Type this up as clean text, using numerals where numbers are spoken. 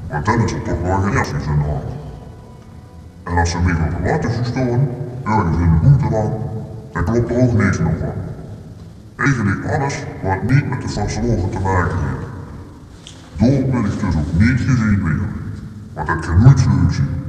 Want dan is er toch wel agressief aan de hand. En als ze meer op de water storen, ergens in de boeteland, dan klopt er ook niks meer van. Eigenlijk alles wat niet met de vasteloven te maken heeft. Door wil ik dus ook niet gezien worden, want dat kan nooit leuk zijn.